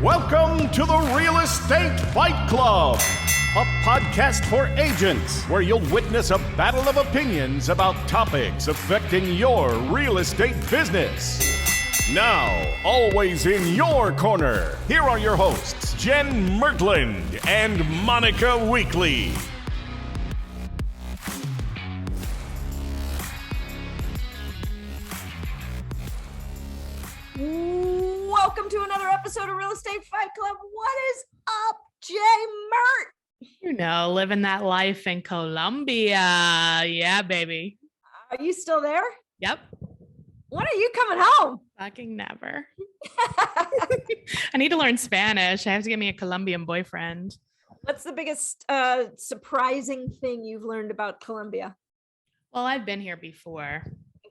Welcome to the Real Estate Fight Club, a podcast for agents where you'll witness a battle of opinions about topics affecting your real estate business. Now, always in your corner, here are your hosts, Jen Mertland and Monica Weekly. Welcome to another episode of Real Estate Fight Club. What is up, Jay Mert? You know, living that life in Colombia. Yeah, baby. Are you still there? Yep. When are you coming home? Fucking never. I need to learn Spanish. I have to get me a Colombian boyfriend. What's the biggest surprising thing you've learned about Colombia? Well, I've been here before.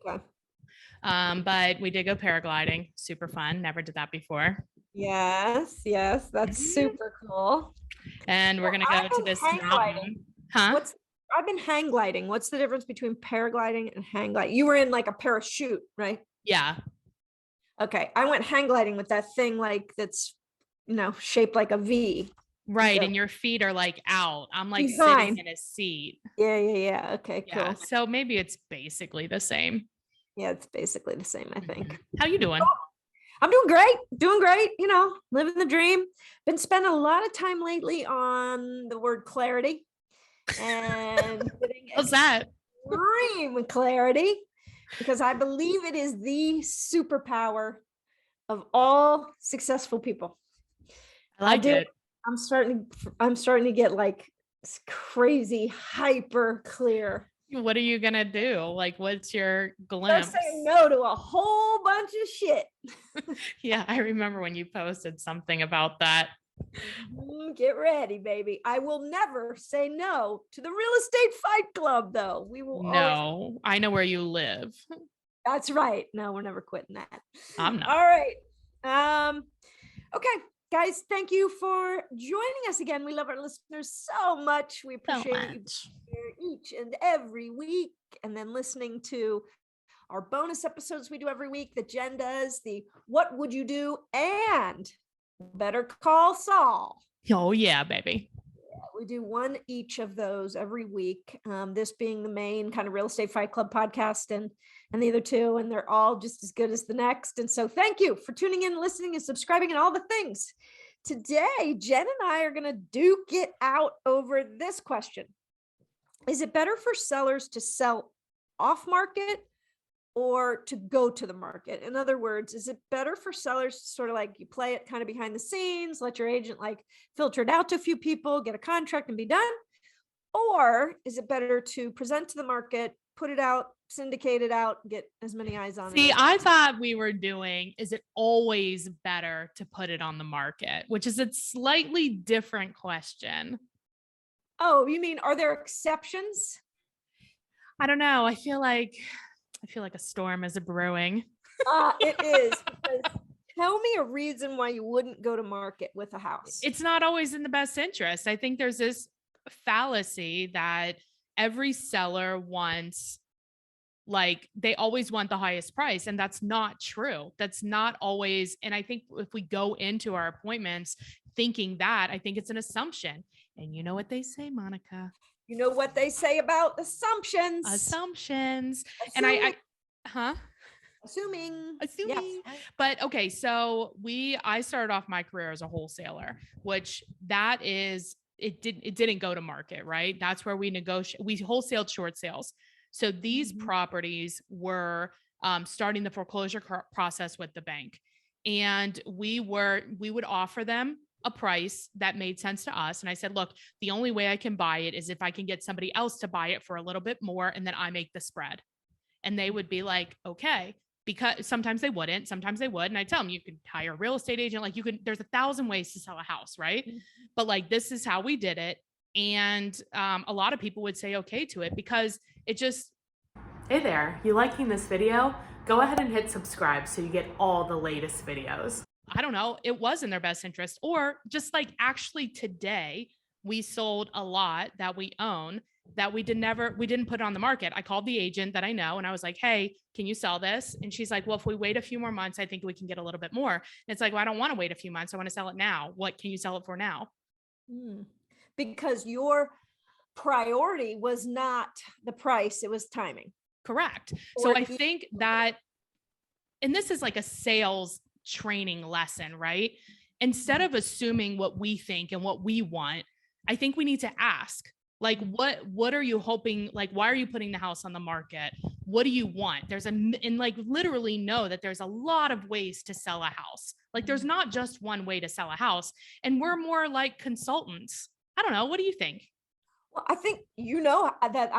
Okay. But we did go paragliding. Super fun. Never did that before. Yes. That's super cool. And we're going to go to this mountain. Huh? I've been hang gliding. What's the difference between paragliding and hang gliding? You were in like a parachute, right? Yeah. Okay. I went hang gliding with that thing that's, shaped like a V. Right. So, and your feet are like out. I'm like behind. sitting in a seat. Yeah. Okay, cool. Yeah. So maybe it's basically the same. Yeah, it's basically the same, I think. How you doing? I'm doing great. Living the dream. Been spending a lot of time lately on the word clarity and What's that? Extreme clarity, because I believe it is the superpower of all successful people. I like it. I'm starting to get like crazy hyper clear. What are you going to do? Like, what's your glimpse? I'm saying no to a whole bunch of shit. Yeah, I remember when you posted something about that. Get ready, baby. I will never say no to the Real Estate Fight Club, though. We will. No, I know where you live. That's right. No, we're never quitting that. I'm not. All right. Okay, guys, thank you for joining us again. We love our listeners so much. We appreciate you here each and every week, and then listening to our bonus episodes we do every week that Jen does, the What Would You Do and Better Call Saul. Oh yeah, baby. Yeah, we do one each of those every week. This being the main kind of Real Estate Fight Club podcast, and the other two, and they're all just as good as the next. And so thank you for tuning in, listening, and subscribing, and all the things. Today, Jen and I are going to duke it out over this question. Is it better for sellers to sell off market or to go to the market? In other words, is it better for sellers to sort of like you play it kind of behind the scenes, let your agent like filter it out to a few people, get a contract and be done? Or is it better to present to the market, put it out, syndicate it out, get as many eyes on it? See, I thought we were doing, is it always better to put it on the market, which is a slightly different question. Oh, you mean, are there exceptions? I don't know. I feel like a storm is brewing. It is. Tell me a reason why you wouldn't go to market with a house. It's not always in the best interest. I think there's this fallacy that every seller wants, like, they always want the highest price. And that's not true. That's not always. And I think if we go into our appointments thinking that, I think it's an assumption. And you know what they say, Monica? You know what they say about assumptions. Assumptions. Assuming. And Assuming. Yes. Yes. But okay, so I started off my career as a wholesaler, which it didn't go to market, right? That's where we wholesaled short sales. So these properties were starting the foreclosure process with the bank. And we would offer them a price that made sense to us. And I said, look, the only way I can buy it is if I can get somebody else to buy it for a little bit more, and then I make the spread. And they would be like, okay, because sometimes they wouldn't, sometimes they would. And I tell them, you could hire a real estate agent. Like there's 1,000 ways to sell a house, right? Mm-hmm. But like, this is how we did it. And a lot of people would say okay to it because it just. Hey there, you liking this video? Go ahead and hit subscribe so you get all the latest videos. I don't know, it was in their best interest. Or just like actually today, we sold a lot that we own that we didn't put it on the market. I called the agent that I know and I was like, hey, can you sell this? And she's like, well, if we wait a few more months, I think we can get a little bit more. And it's like, well, I don't want to wait a few months. I want to sell it now. What can you sell it for now? Because your priority was not the price, it was timing. Correct. So I think that, and this is like a sales training lesson, right? Instead of assuming what we think and what we want, I think we need to ask, like, what are you hoping? Like, why are you putting the house on the market? What do you want? And like, literally know that there's a lot of ways to sell a house. Like, there's not just one way to sell a house. And we're more like consultants. I don't know. What do you think? Well, I think that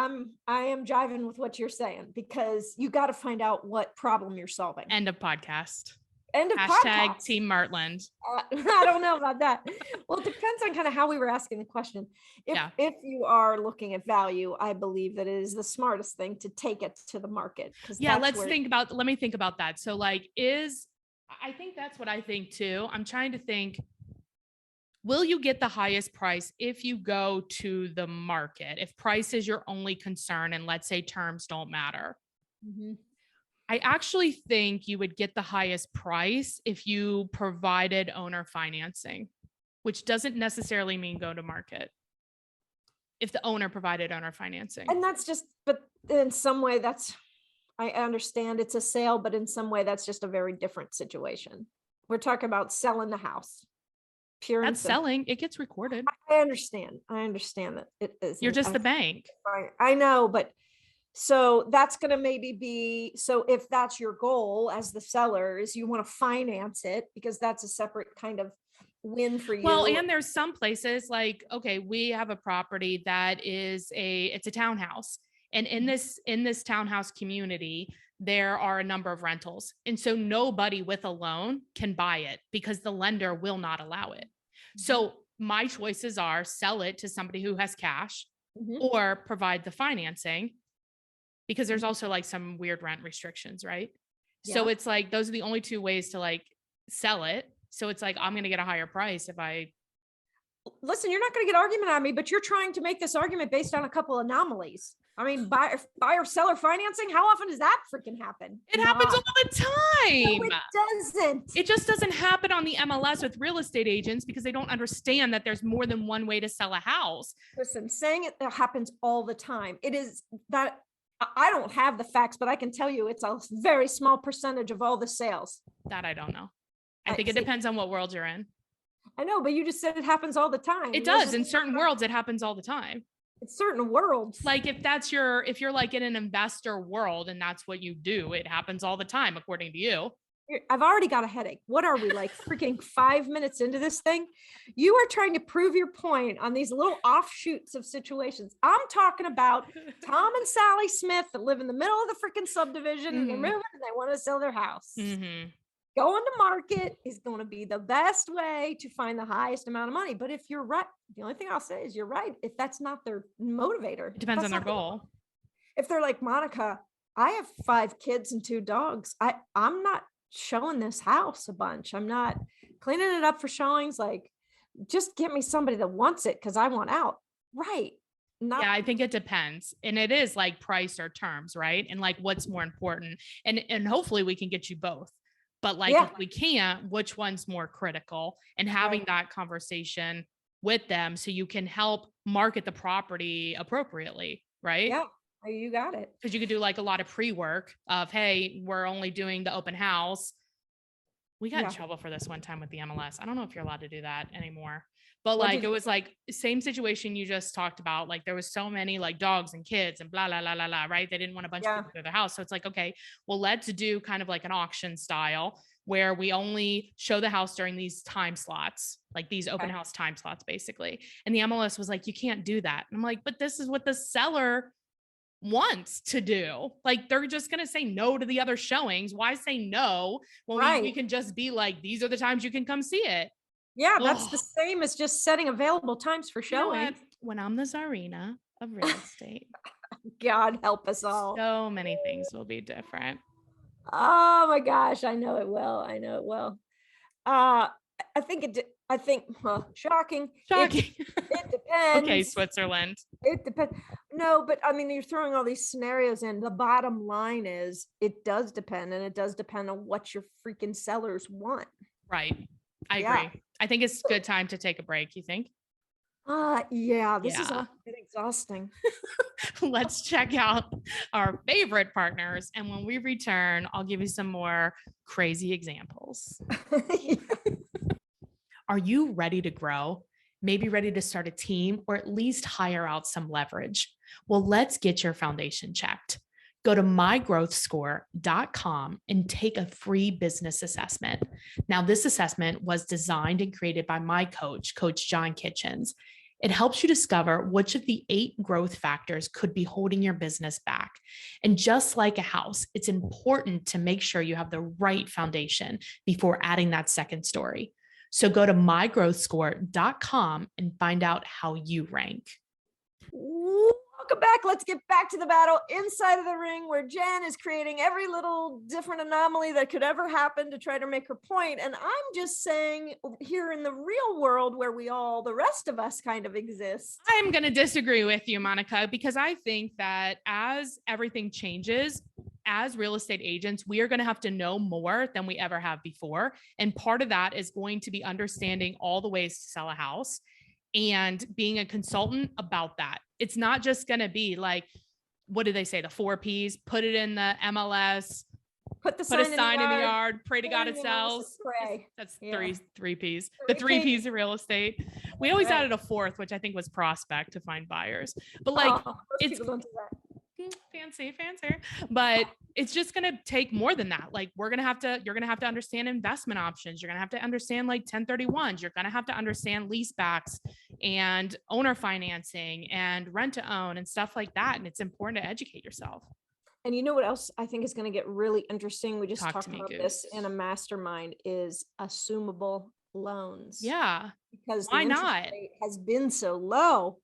I am jiving with what you're saying, because you got to find out what problem you're solving. End of podcast. End of Hashtag podcast. Team Martland. I don't know about that. Well, it depends on kind of how we were asking the question. If you are looking at value, I believe that it is the smartest thing to take it to the market. Yeah, let me think about that. So like, I think that's what I think too. I'm trying to think, will you get the highest price if you go to the market? If price is your only concern and let's say terms don't matter. I actually think you would get the highest price if you provided owner financing, which doesn't necessarily mean go to market. If the owner provided owner financing. And but in some way I understand it's a sale, but in some way that's just a very different situation. We're talking about selling the house. That's selling. It gets recorded. I understand that it is. You're just the bank. I know, but so that's going to maybe be, so if that's your goal as the seller is you want to finance it, because that's a separate kind of win for you. Well, and there's some places like, okay, we have a property that it's a townhouse. And in this townhouse community, there are a number of rentals. And so nobody with a loan can buy it because the lender will not allow it. So my choices are sell it to somebody who has cash or provide the financing, because there's also like some weird rent restrictions, right? Yeah. So it's like, those are the only two ways to like sell it. So it's like, I'm going to get a higher price if I. Listen, you're not going to get argument on me, but you're trying to make this argument based on a couple anomalies. I mean, buyer seller financing. How often does that freaking happen? It happens all the time. No, it doesn't. It just doesn't happen on the MLS with real estate agents because they don't understand that there's more than one way to sell a house. Listen, saying it happens all the time. It is that I don't have the facts, but I can tell you it's a very small percentage of all the sales. That I don't know. I think it depends on what world you're in. I know, but you just said it happens all the time. It does. In certain worlds, it happens all the time. In certain worlds. Like if you're like in an investor world and that's what you do, it happens all the time, according to you. I've already got a headache. What are we, like freaking 5 minutes into this thing? You are trying to prove your point on these little offshoots of situations. I'm talking about Tom and Sally Smith that live in the middle of the freaking subdivision and they're moving and they want to sell their house. Going to market is going to be the best way to find the highest amount of money. But if you're right, the only thing I'll say is you're right. If that's not their motivator, it depends on their goal. If they're like, Monica, I have 5 kids and 2 dogs. I'm not showing this house a bunch. I'm not cleaning it up for showings. Like, just get me somebody that wants it because I want out. Right. Yeah, I think it depends. And it is like price or terms, right? And like what's more important. And hopefully we can get you both. But like, if we can't, which one's more critical, and having that conversation with them so you can help market the property appropriately, right? Yeah, you got it. Because you could do like a lot of pre-work of, hey, we're only doing the open house. We got in trouble for this one time with the MLS. I don't know if you're allowed to do that anymore. But like, it was like same situation you just talked about. Like there was so many like dogs and kids and blah, blah, blah, blah, blah, right? They didn't want a bunch of people to their house. So it's like, okay, well, let's do kind of like an auction style where we only show the house during these time slots, like these open house time slots, basically. And the MLS was like, you can't do that. And I'm like, but this is what the seller wants to do. Like they're just going to say no to the other showings. Why say no when we can just be like, these are the times you can come see it. Yeah, that's the same as just setting available times for showing. You know when I'm the Czarina of real estate, God help us all. So many things will be different. Oh my gosh, I know it will. I think, well, shocking. Shocking. It depends. Okay, Switzerland. It depends. No, but I mean, you're throwing all these scenarios in. The bottom line is it does depend, and it does depend on what your freaking sellers want. Right. I Yeah. agree. I think it's a good time to take a break. You think? Yeah, this is Yeah. all been exhausting. Let's check out our favorite partners. And when we return, I'll give you some more crazy examples. Yeah. Are you ready to grow? Maybe ready to start a team or at least hire out some leverage? Well, let's get your foundation checked. Go to mygrowthscore.com and take a free business assessment. Now, this assessment was designed and created by my coach, Coach John Kitchens. It helps you discover which of the 8 growth factors could be holding your business back. And just like a house, it's important to make sure you have the right foundation before adding that second story. So go to mygrowthscore.com and find out how you rank. Welcome back. Let's get back to the battle inside of the ring, where Jen is creating every little different anomaly that could ever happen to try to make her point. And I'm just saying, here in the real world where the rest of us kind of exist. I'm going to disagree with you, Monica, because I think that as everything changes, as real estate agents, we are going to have to know more than we ever have before. And part of that is going to be understanding all the ways to sell a house and being a consultant about that. It's not just going to be like, what do they say? The 4 Ps, put it in the MLS, Put a sign in the yard, pray to God it sells. Pray. That's Yeah. three Ps. The 3 Ps of real estate. We always Right. added a 4th, which I think was prospect, to find buyers. But like, Most it's people don't do that. fancy, but it's just going to take more than that. Like you're going to have to understand investment options. You're going to have to understand like 1031s. You're going to have to understand lease backs and owner financing and rent to own and stuff like that. And it's important to educate yourself. And you know what else I think is going to get really interesting? We just Talk to talked me, about Goose. this in a mastermind, is assumable loans. Yeah. Because Why the interest not? rate has been so low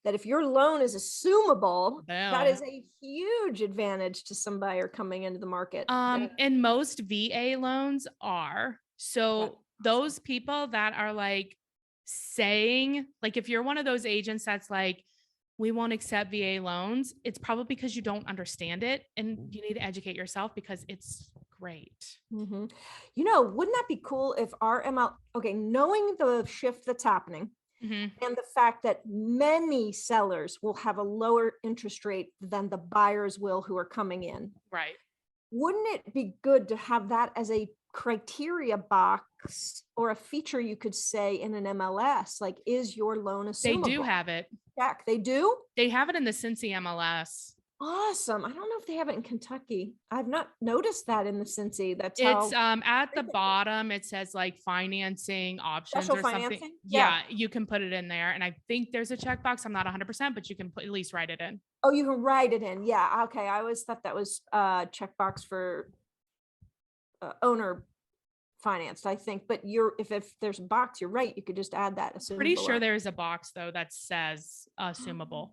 that if your loan is assumable, that Boom. is a huge advantage to some buyer coming into the market. And most VA loans are. So those people that are like saying, like, if you're one of those agents that's like, we won't accept VA loans, it's probably because you don't understand it and you need to educate yourself because it's great. Mhm. You know, wouldn't that be cool if our knowing the shift that's happening, Mhm. and the fact that many sellers will have a lower interest rate than the buyers will who are coming in. Right. Wouldn't it be good to have that as a criteria box or a feature you could say in an MLS? Like, is your loan assumable? They do have it. Check. They do? They have it in the Cincy MLS. Awesome. I don't know if they have it in Kentucky. I've not noticed that in the Cincy. That's It's how at the bottom, it says like financing options special or something. financing. Yeah, you can put it in there. And I think there's a checkbox. I'm not 100%, but you can at least write it in. Oh, you can write it in. Yeah. Okay. I always thought that was checkbox for owner financed, I think. But if there's a box, you're right. You could just add that. Pretty sure there is a box though that says assumable.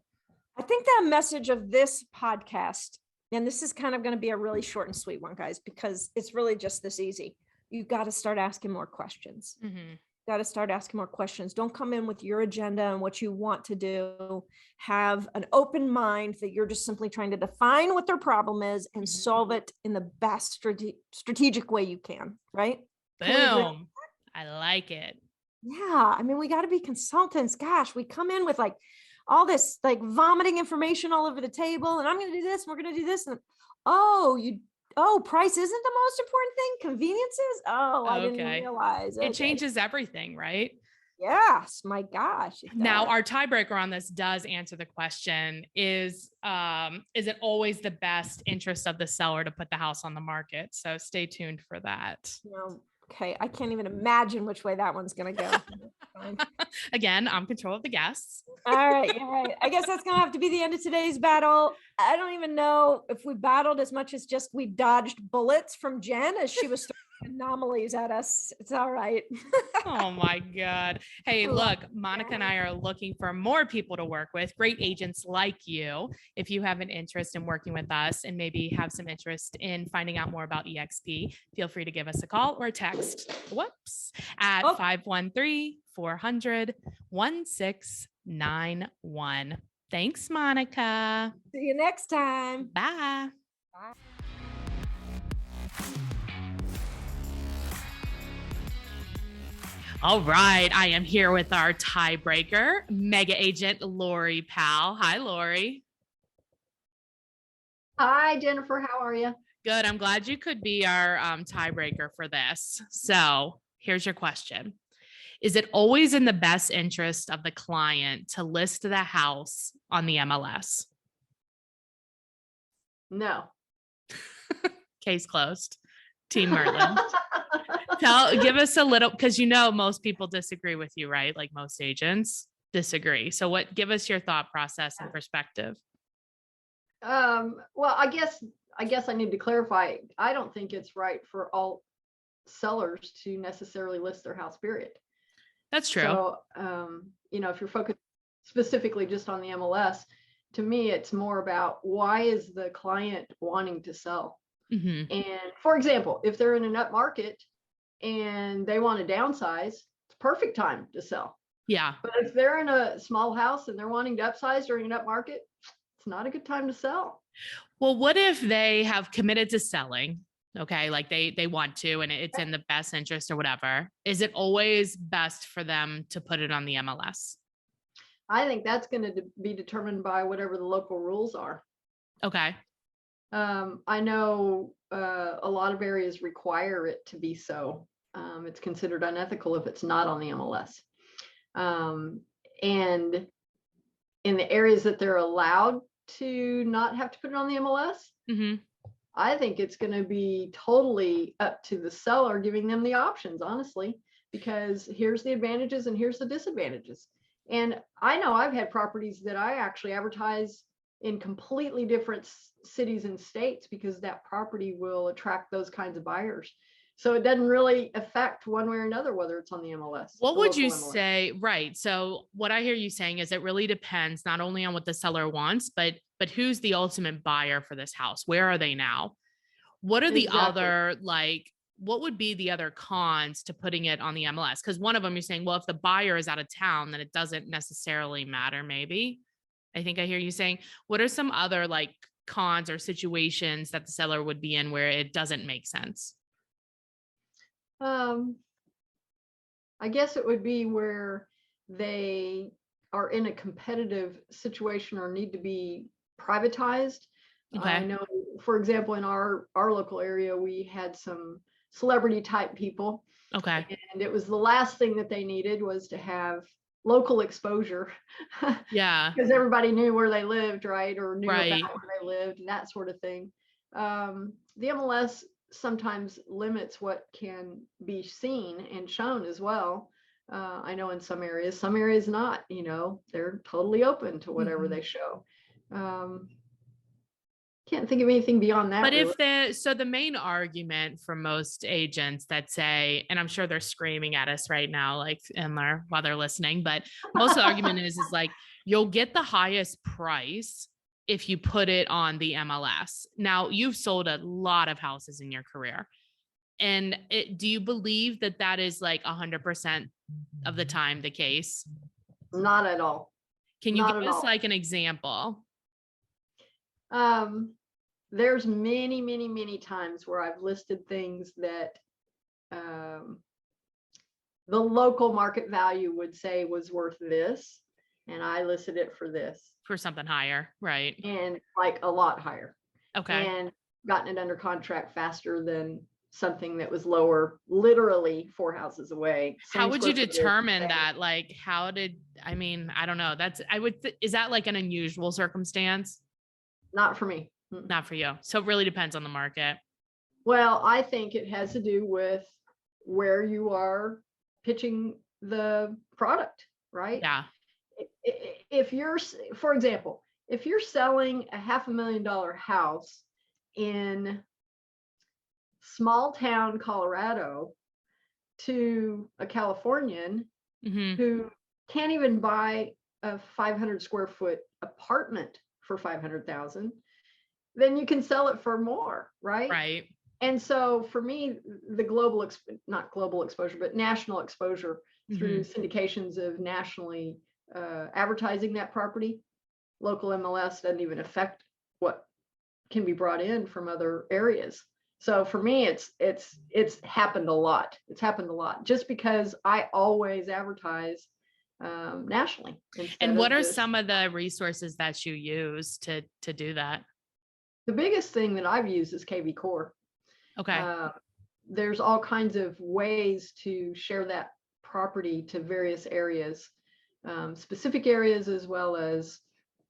I think the message of this podcast, and this is kind of going to be a really short and sweet one, guys, because it's really just this easy. You've got to start asking more questions. Mhm. Got to start asking more questions. Don't come in with your agenda and what you want to do. Have an open mind that you're just simply trying to define what their problem is and solve it in the best strategic way you can, right? Boom. I like it. Yeah. I mean, we got to be consultants. Gosh, we come in with like all this like vomiting information all over the table, and I'm going to do this, and we're going to do this. And price isn't the most important thing. Convenience is. I didn't realize. It changes everything, right? Yes. My gosh. Now our tiebreaker on this does answer the question, is it always the best interest of the seller to put the house on the market? So stay tuned for that. Okay. I can't even imagine which way that one's going to go. Again, I'm control of the guests. All right. I guess that's going to have to be the end of today's battle. I don't even know if we battled as much as just we dodged bullets from Jen as she was throwing anomalies at us. It's all right. Oh my God. Hey, I love look, Monica and I are looking for more people to work with, great agents like you. If you have an interest in working with us and maybe have some interest in finding out more about EXP, feel free to give us a call or a text. Whoops. At 513-400-1691. Thanks, Monica. See you next time. Bye. Bye. All right. I am here with our tiebreaker, mega agent Lori Powell. Hi, Lori. Hi, Jennifer. How are you? Good. I'm glad you could be our tiebreaker for this. So here's your question. Is it always in the best interest of the client to list the house on the MLS? No. Case closed. Team Merlin. Give us a little, because most people disagree with you, right? Like most agents disagree. So give us your thought process and perspective. Well, I guess I need to clarify. I don't think it's right for all sellers to necessarily list their house, period. That's true. So, if you're focused specifically just on the MLS, to me, it's more about why is the client wanting to sell? Mm-hmm. And for example, if they're in an up market and they want to downsize, it's perfect time to sell. Yeah. But if they're in a small house and they're wanting to upsize during an up market, it's not a good time to sell. Well, what if they have committed to selling? Okay. Like they want to, and it's in the best interest or whatever. Is it always best for them to put it on the MLS? I think that's going to be determined by whatever the local rules are. Okay. I know a lot of areas require it to be so. It's considered unethical if it's not on the MLS. And in the areas that they're allowed to not have to put it on the MLS, mm-hmm. I think it's going to be totally up to the seller, giving them the options, honestly, because here's the advantages and here's the disadvantages. And I know I've had properties that I actually advertise in completely different cities and states because that property will attract those kinds of buyers. So it doesn't really affect one way or another whether it's on the MLS. What would you MLS. say? Right. So what I hear you saying is it really depends not only on what the seller wants, but who's the ultimate buyer for this house? Where are they now? What are the other, what would be the other cons to putting it on the MLS? Because one of them you're saying, well, if the buyer is out of town, then it doesn't necessarily matter. Maybe. I think I hear you saying, what are some other cons or situations that the seller would be in where it doesn't make sense? I guess it would be where they are in a competitive situation or need to be privatized. Okay. I know, for example, in our local area, we had some celebrity type people. Okay. And it was the last thing that they needed was to have local exposure. Yeah. Because everybody knew where they lived, right? Or knew right. about where they lived and that sort of thing. The MLS sometimes limits what can be seen and shown as well. I know in some areas not, they're totally open to whatever they show. Can't think of anything beyond that. But really. The main argument for most agents that say, and I'm sure they're screaming at us right now, while they're listening, but most of the argument is you'll get the highest price if you put it on the MLS. Now, you've sold a lot of houses in your career. And do you believe that is 100% of the time the case? Not at all. Can you give us an example? There's many, many, many times where I've listed things that the local market value would say was worth this, and I listed it for this. For something higher, right? And a lot higher. Okay. And gotten it under contract faster than something that was lower, literally 4 houses away. How would you determine that? I don't know. Is that an unusual circumstance? Not for me. Not for you. So it really depends on the market. Well, I think it has to do with where you are pitching the product, right? Yeah. If you're, for example, if you're selling a $500,000 house in small town Colorado to a Californian who can't even buy a 500 square foot apartment for 500,000, then you can sell it for more, right? Right. And so for me, the not global exposure, but national exposure through syndications of nationally advertising that property, local MLS doesn't even affect what can be brought in from other areas. So for me, it's happened a lot. It's happened a lot just because I always advertise nationally. And what are some of the resources that you use to do that? The biggest thing that I've used is KV Core. Okay. There's all kinds of ways to share that property to various areas, specific areas as well as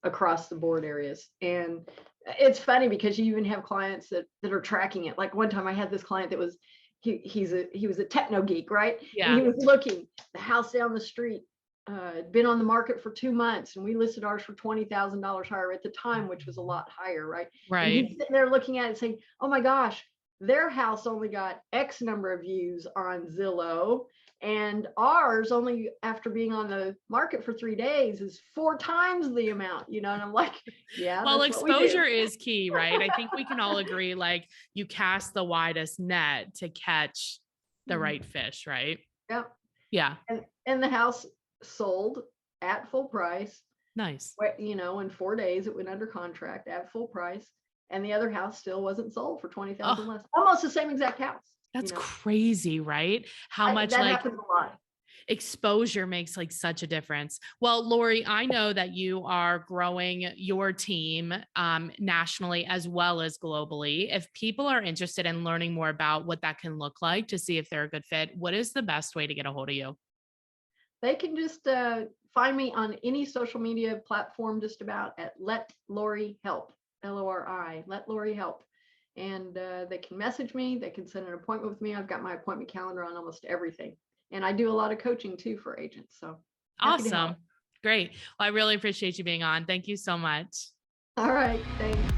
across the board areas. And it's funny because you even have clients that are tracking it. Like one time I had this client that was, he was a techno geek, right? Yeah. And he was looking, the house down the street had been on the market for 2 months, and we listed ours for $20,000 higher at the time, which was a lot higher, right? Right. And he's sitting there looking at it saying, oh my gosh, their house only got X number of views on Zillow, and ours only, after being on the market for 3 days, is 4 times the amount, and I'm like, yeah. Well, that's what we do. exposure is key, right? I think we can all agree, like, you cast the widest net to catch the right fish, right? Yeah. Yeah. And the house sold at full price. Nice. In 4 days it went under contract at full price, and the other house still wasn't sold for 20,000 less. Almost the same exact house. That's crazy, right? How much that happens a lot. Exposure makes like such a difference. Well, Lori, I know that you are growing your team nationally as well as globally. If people are interested in learning more about what that can look like to see if they're a good fit, what is the best way to get a hold of you? They can just find me on any social media platform, just about, at Let Lori Help, LORI, Let Lori Help. And they can message me, they can set an appointment with me. I've got my appointment calendar on almost everything. And I do a lot of coaching too for agents. So awesome. Great. Well, I really appreciate you being on. Thank you so much. All right. Thanks.